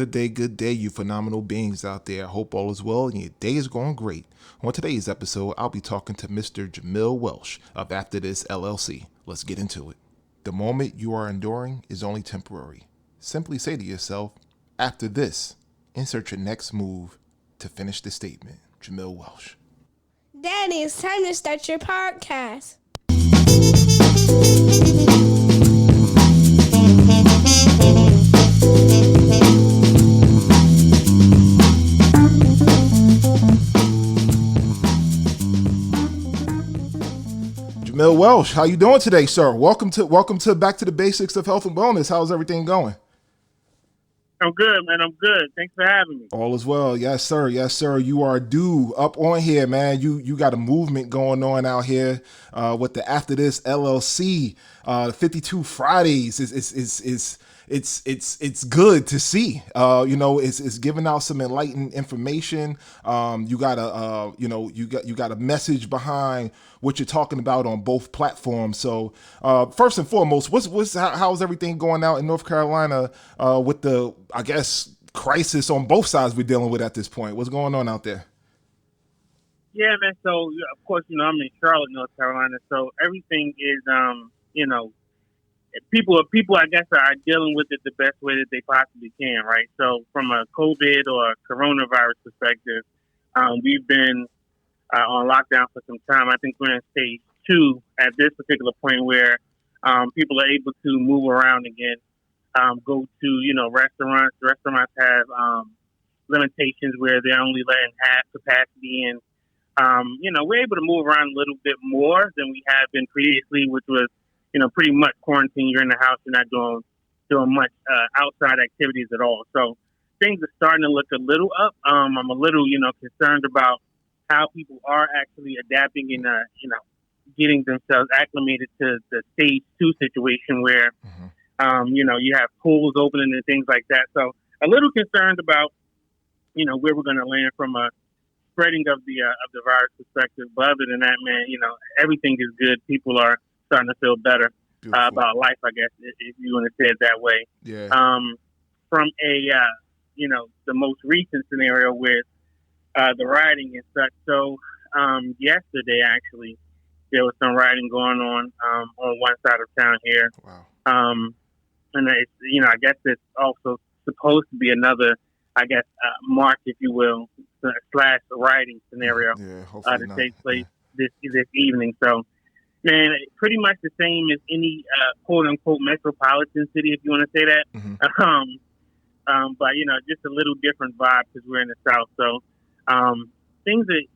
good day, you phenomenal beings out there. I hope all is well and your day is going great. On today's episode, I'll be talking to Mr. JAMIL Welch of After This LLC. Let's get into it. The moment you are enduring is only temporary. Simply say to yourself, after this, insert your next move to finish the statement. JAMIL Welch. Daddy, it's time to start your podcast. JAMIL Welch, how you doing today, sir? Welcome to Back to the Basics of Health and Wellness. How's everything going? I'm good, man. I'm good. Thanks for having me. All is well. Yes, sir. Yes, sir. You are due up on here, man. You got a movement going on out here with the After This LLC. 52 Fridays it's good to see. It's giving out some enlightened information. You got a message behind what you're talking about on both platforms. So first and foremost, how's everything going out in North Carolina with the, I guess, crisis on both sides we're dealing with at this point? What's going on out there? Yeah, man. So of course, I'm in Charlotte, North Carolina. So everything is, people I guess are dealing with it the best way that they possibly can, right? So from a COVID or a coronavirus perspective, we've been on lockdown for some time. I think we're in stage 2 at this particular point where people are able to move around again, go to, restaurants. Restaurants have limitations where they're only letting half capacity in. We're able to move around a little bit more than we have been previously, which was, pretty much quarantine. You're in the house. You're not doing much outside activities at all. So things are starting to look a little up. I'm a little, concerned about how people are actually adapting and, getting themselves acclimated to the stage 2 situation where, you have pools opening and things like that. So a little concerned about, where we're going to land from a spreading of the virus perspective. But other than that, man, everything is good. People are starting to feel better about life, I guess, if you want to say it that way. Yeah. From a, the most recent scenario with the rioting and such. So yesterday, actually, there was some rioting going on one side of town here. Wow. And it's, I guess it's also supposed to be another, march, if you will, / rioting scenario that takes place this evening. So, man, pretty much the same as any quote unquote metropolitan city, if you want to say that. Mm-hmm. But just a little different vibe because we're in the South. So things that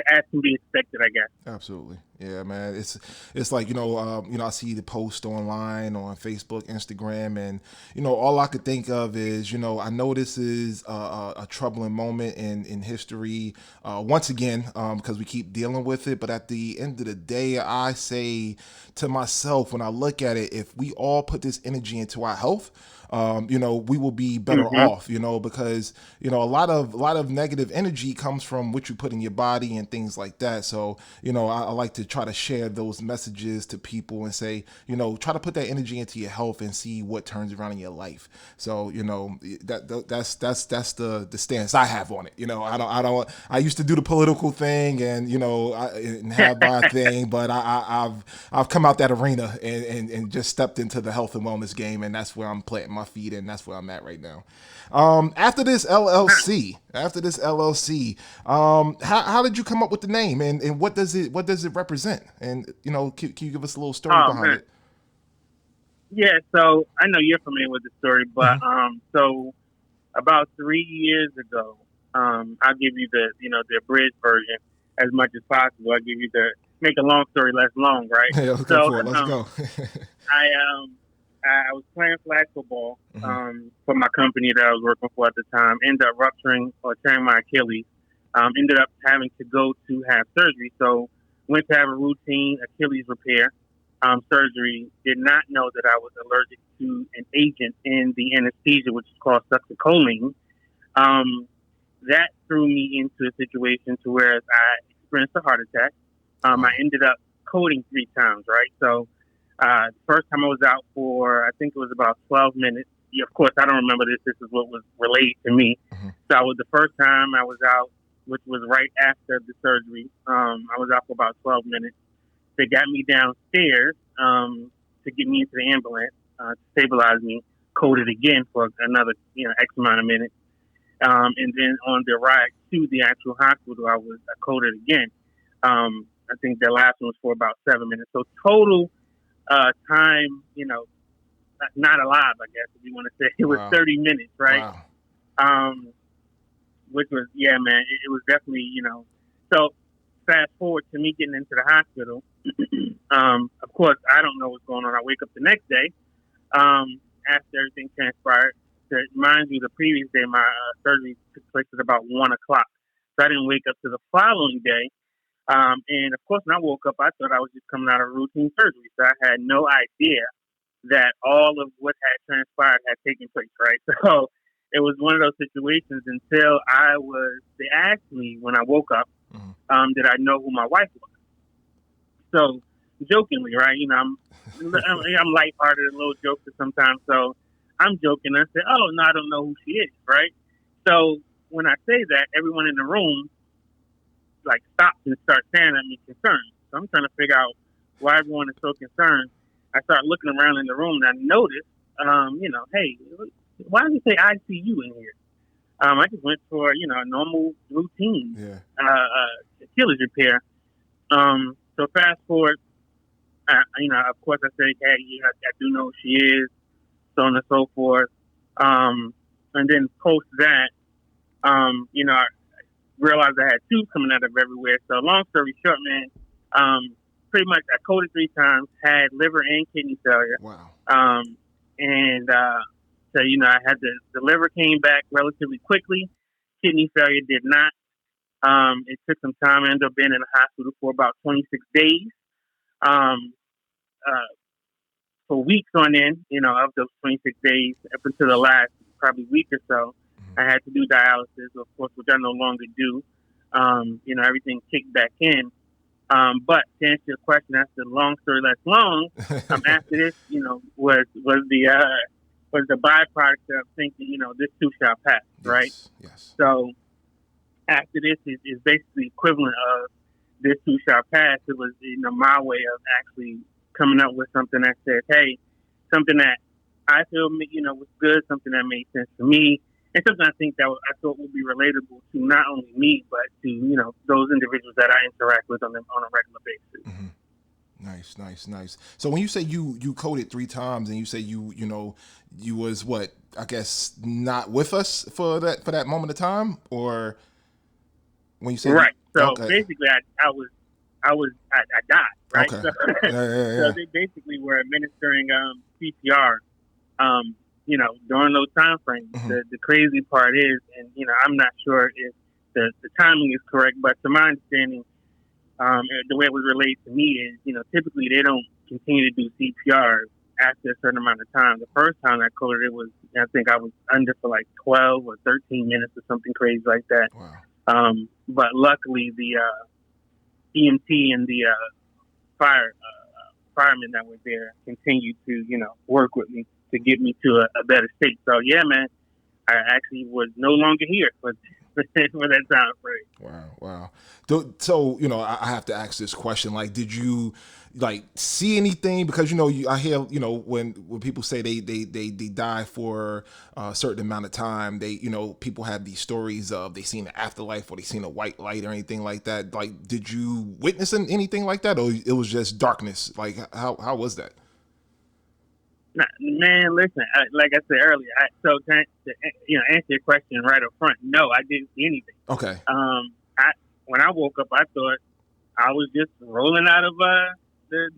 as can be expected, I guess. Absolutely. Yeah, man. It's like, I see the post online on Facebook, Instagram, and, all I could think of is, I know this is a troubling moment in history, once again, because we keep dealing with it. But at the end of the day, I say to myself, when I look at it, if we all put this energy into our health, we will be better off, because, a lot of negative energy comes from what you put in your body and things like that. So, I like to try to share those messages to people and say, try to put that energy into your health and see what turns around in your life. So, that's the stance I have on it. I used to do the political thing and, and have my thing, but I've come out that arena and just stepped into the health and wellness game. And that's where I'm planting my feet, and that's where I'm at right now. After this LLC, how did you come up with the name, and what does it represent? And can you give us a little story behind it? Yeah, so I know you're familiar with the story, but so about 3 years ago, I'll give you the abridged version as much as possible. I'll give you make a long story less long, right? Yeah, let's go for it. Let's go. I was playing flag football for my company that I was working for at the time. Ended up rupturing or tearing my Achilles. Ended up having to go to have surgery. So went to have a routine Achilles repair surgery. Did not know that I was allergic to an agent in the anesthesia, which is called succinylcholine. That threw me into a situation to where I experienced a heart attack. I ended up coding 3 times, right? So first time I was out for, I think it was about 12 minutes. of course, I don't remember this. This is what was relayed to me. Mm-hmm. So I was the first time I was out, which was right after the surgery. I was out for about 12 minutes. They got me downstairs to get me into the ambulance to stabilize me, coded again for another X amount of minutes. And then on the ride to the actual hospital, I coded again. I think the last one was for about 7 minutes. So total time, not alive, I guess, if you want to say. It was 30 minutes, right? Wow. Which was, yeah, man, it was definitely, So fast forward to me getting into the hospital. Of course, I don't know what's going on. I wake up the next day after everything transpired. Mind you, the previous day, my surgery took place at about 1 o'clock. So I didn't wake up to the following day. And, of course, when I woke up, I thought I was just coming out of routine surgery. So I had no idea that all of what had transpired had taken place, right? So it was one of those situations until they asked me when I woke up, did I know who my wife was? So jokingly, right? I'm lighthearted, a little joker sometimes. So I'm joking. I said, oh, no, I don't know who she is, right? So when I say that, everyone in the room stops and starts staring at me concerned. So I'm trying to figure out why everyone is so concerned. I start looking around in the room and I noticed, hey, why did you say ICU in here? I just went for, a normal routine, Achilles repair. So fast forward, of course I said, hey, I do know who she is, so on and so forth. And then post that, I realized I had tubes coming out of everywhere. So long story short, man, pretty much I coded 3 times, had liver and kidney failure. Wow. So, I had the liver came back relatively quickly. Kidney failure did not. It took some time. I ended up being in the hospital for about 26 days. For weeks on end, of those 26 days, up until the last probably week or so, I had to do dialysis, of course, which I no longer do. Everything kicked back in. But to answer your question, that's the long story less long. After this, was the byproduct of thinking, this too shall pass, right? Yes. So after this is basically equivalent of this too shall pass. It was, my way of actually coming up with something that said, hey, something that I feel, was good, something that made sense to me, and something I think that I thought would be relatable to not only me, but to, those individuals that I interact with on a regular basis. Mm-hmm. Nice. So when you say you coded 3 times and you say you was what, I guess, not with us for that moment of time, or when you say right. So okay. basically I died, right? Okay. So, Yeah. So they basically were administering CPR, during those time frames. Mm-hmm. The crazy part is, and I'm not sure if the timing is correct, but to my understanding, the way it was relayed to me is, typically they don't continue to do CPR after a certain amount of time. The first time I coded it was, I think I was under for 12 or 13 minutes or something crazy like that. Wow. But luckily the EMT and the firemen that were there continued to, work with me to get me to a better state. So yeah, man, I actually was no longer here for that time frame. Wow. So, I have to ask this question. Did you see anything? Because, I hear, when people say they die for a certain amount of time, people have these stories of they seen the afterlife or they seen a white light or anything like that. Did you witness anything like that, or it was just darkness? How was that? Nah, man, listen. Like I said earlier, to answer your question right up front, no, I didn't see anything. Okay. When I woke up, I thought I was just rolling out of the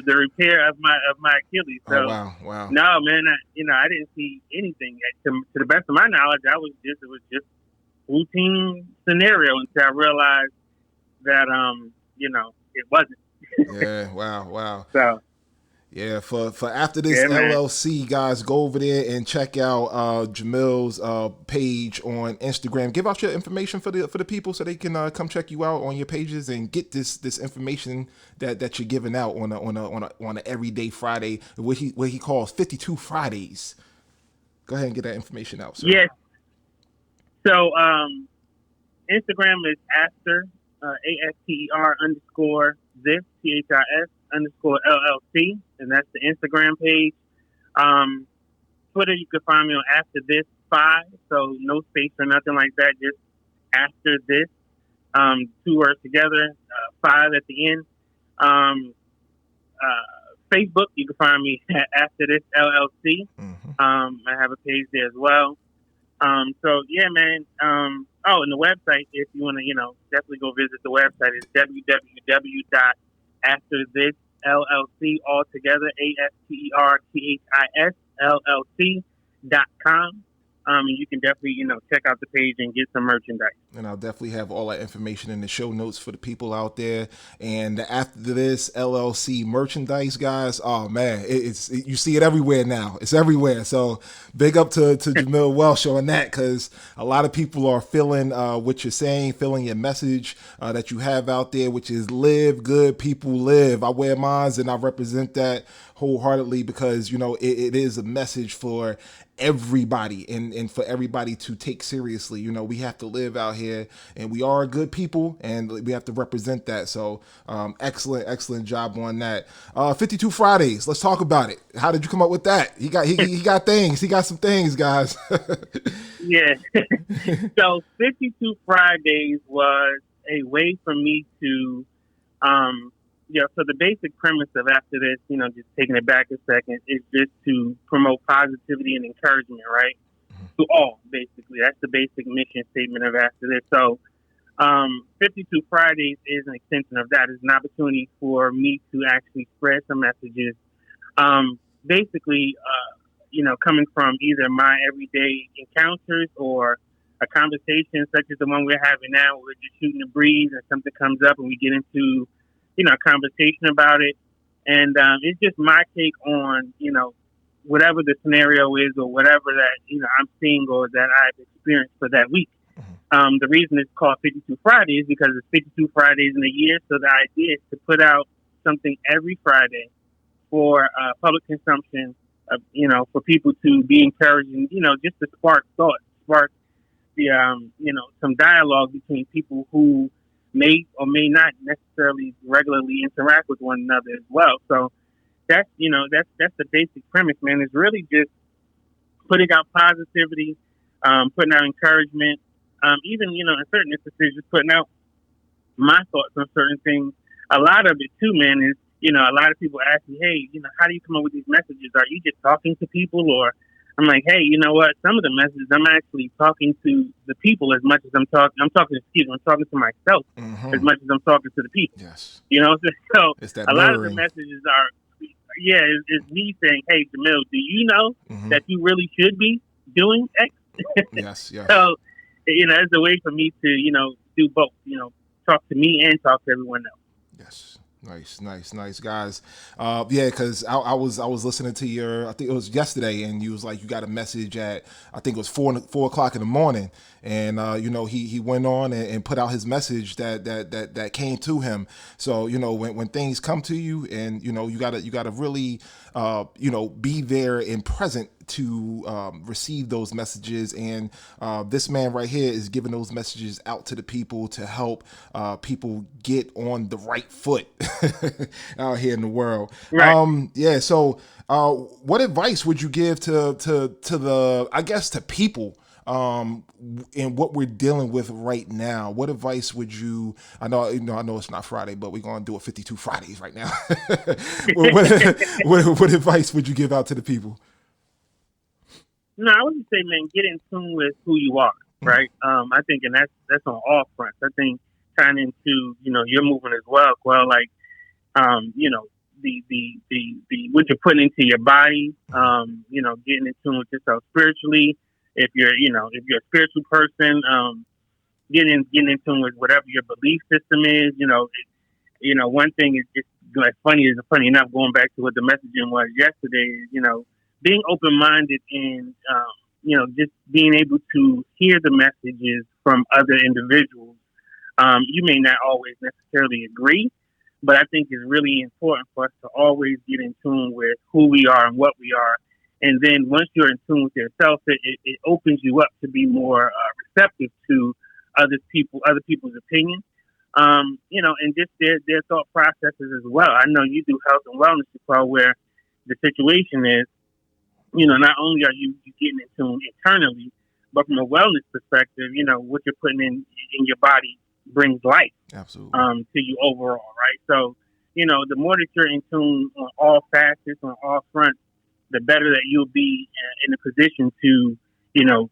repair of my Achilles. So, wow. No, man, I didn't see anything. To the best of my knowledge, it was just routine scenario until I realized that it wasn't. Yeah. Wow. So. Yeah, for After This Yeah, man. LLC, guys, go over there and check out Jamil's page on Instagram. Give out your information for the people so they can come check you out on your pages and get this information that you're giving out on a everyday Friday, what he calls 52 Fridays. Go ahead and get that information out, sir. Yes. So Instagram is after ASTER underscore this THIS underscore LLC, and that's the Instagram page. Twitter, you can find me on After This 5, so no space or nothing like that, just After This, 2 words together, 5 at the end. Facebook, you can find me at After This LLC. I have a page there as well. So yeah, man. Oh, and the website, if you want to, definitely go visit the website. It's www.afterthisllc altogether ASTERTHISLLC.com. And you can definitely, check out the page and get some merchandise. And I'll definitely have all that information in the show notes for the people out there. And the After This LLC merchandise, guys, oh man, you see it everywhere now. It's everywhere. So big up to JAMIL Welch on that, because a lot of people are feeling what you're saying, feeling your message that you have out there, which is live good, people live. I wear mine and I represent that wholeheartedly because, it is a message for everybody and for everybody to take seriously. We have to live out here and we are good people and we have to represent that. So excellent job on that. 52 Fridays, let's talk about it. How did you come up with that? He got things. He got some things, guys. Yeah. So 52 Fridays was a way for me to so the basic premise of After This, just taking it back a second, is just to promote positivity and encouragement, right? To all, basically. That's the basic mission statement of After This. So 52 Fridays is an extension of that. It's an opportunity for me to actually spread some messages. Basically, coming from either my everyday encounters or a conversation such as the one we're having now, where we're just shooting the breeze and something comes up and we get into a conversation about it. And it's just my take on, whatever the scenario is or whatever that, I'm seeing or that I've experienced for that week. The reason it's called 52 Fridays is because it's 52 Fridays in a year. So the idea is to put out something every Friday for public consumption, for people to be encouraged and, just to spark thought, spark the, some dialogue between people who may or may not necessarily regularly interact with one another as well. So that's the basic premise, man. It's really just putting out positivity, putting out encouragement, even, in certain instances, just putting out my thoughts on certain things. A lot of it too, man, is, a lot of people ask me, hey, how do you come up with these messages? Are you just talking to people? Or I'm like, hey, you know what? Some of the messages I'm actually talking to the people as much as I'm talking to myself as much as I'm talking to the people. Yes. So it's that a lot of mirroring. the messages are, it's me saying, hey, JAMIL, do you know that you really should be doing X? Yes. So, it's a way for me to, do both, talk to me and talk to everyone else. Yes. Nice, guys. Because I was listening to I think it was yesterday, and you was like, you got a message at, I think it was 4 o'clock in the morning, and he went on and put out his message that came to him. So when things come to you, and you gotta really be there and present to receive those messages. And this man right here is giving those messages out to the people to help people get on the right foot out here in the world. Right. So what advice would you give to the, I guess, to people in what we're dealing with right now? What advice would you, I know it's not Friday, but we're going to do it 52 Fridays right now. what advice would you give out to the people? No, I would just say, man, get in tune with who you are, right? I think, and that's on all fronts. I think tying into, your movement as well, like, the what you're putting into your body, getting in tune with yourself spiritually. If you're a spiritual person, getting in tune with whatever your belief system is. One thing is just like funny enough, going back to what the messaging was yesterday, is, being open-minded and, just being able to hear the messages from other individuals. You may not always necessarily agree, but I think it's really important for us to always get in tune with who we are and what we are. And then once you're in tune with yourself, it opens you up to be more receptive to other people's opinions, and just their thought processes as well. I know you do health and wellness, Paul, where the situation is, not only are you getting in tune internally, but from a wellness perspective, what you're putting in your body brings life. Absolutely. To you overall, right? So, the more that you're in tune on all facets, on all fronts, the better that you'll be in a position to,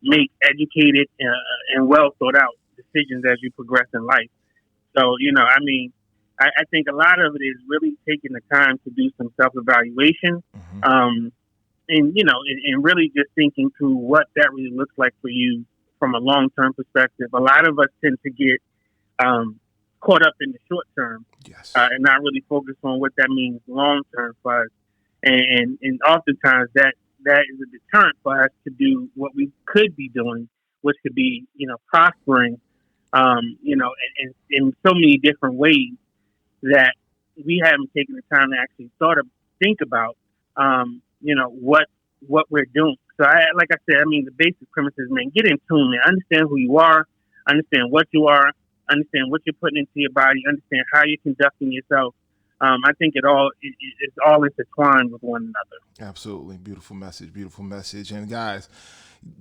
make educated and well thought out decisions as you progress in life. So, I think a lot of it is really taking the time to do some self-evaluation, and really just thinking through what that really looks like for you from a long-term perspective. A lot of us tend to get caught up in the short term, yes, and not really focus on what that means long-term for us. And oftentimes that is a deterrent for us to do what we could be doing, which could be, prospering, in so many different ways that we haven't taken the time to actually think about, what we're doing. So like I said, the basic premise is, man, get in tune, man. Understand who you are, understand what you are, understand what you're putting into your body, understand how you're conducting yourself. I think it's all intertwined with one another. Absolutely. Beautiful message. And guys,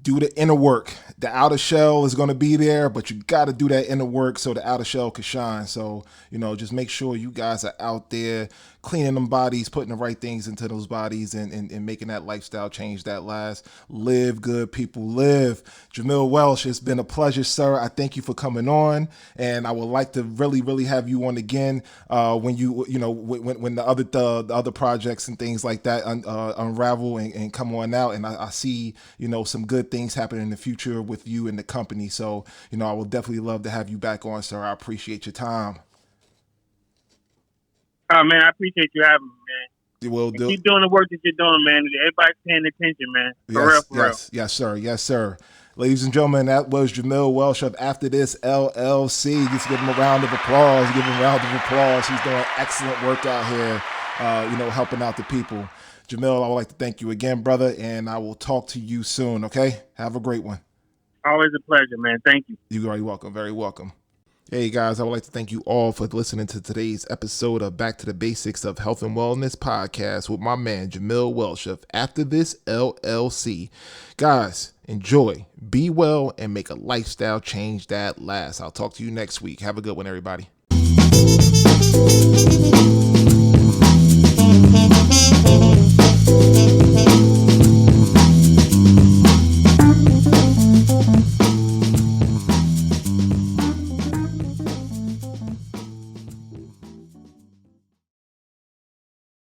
do the inner work. The outer shell is going to be there, but you got to do that inner work so the outer shell can shine. So, just make sure you guys are out there cleaning them bodies, putting the right things into those bodies, and making that lifestyle change that lasts. Live good, people, live. JAMIL Welch, it's been a pleasure, sir. I thank you for coming on, and I would like to really, really have you on again when when the other projects and things like that unravel and come on out, and I see some good things happen in the future with you and the company. So I will definitely love to have you back on, sir. I appreciate your time. Oh, man, I appreciate you having me, man. You will do. Keep doing the work that you're doing, man. Everybody's paying attention, man. For real. Yes, sir. Yes, sir. Ladies and gentlemen, that was JAMIL Welch of After This LLC. Just give him a round of applause. He's doing excellent work out here, helping out the people. JAMIL, I would like to thank you again, brother, and I will talk to you soon, okay? Have a great one. Always a pleasure, man. Thank you. You're very welcome. Very welcome. Hey guys, I would like to thank you all for listening to today's episode of Back to the Basics of Health and Wellness podcast with my man JAMIL Welch of After This LLC. Guys, enjoy, be well, and make a lifestyle change that lasts. I'll talk to you next week. Have a good one, everybody.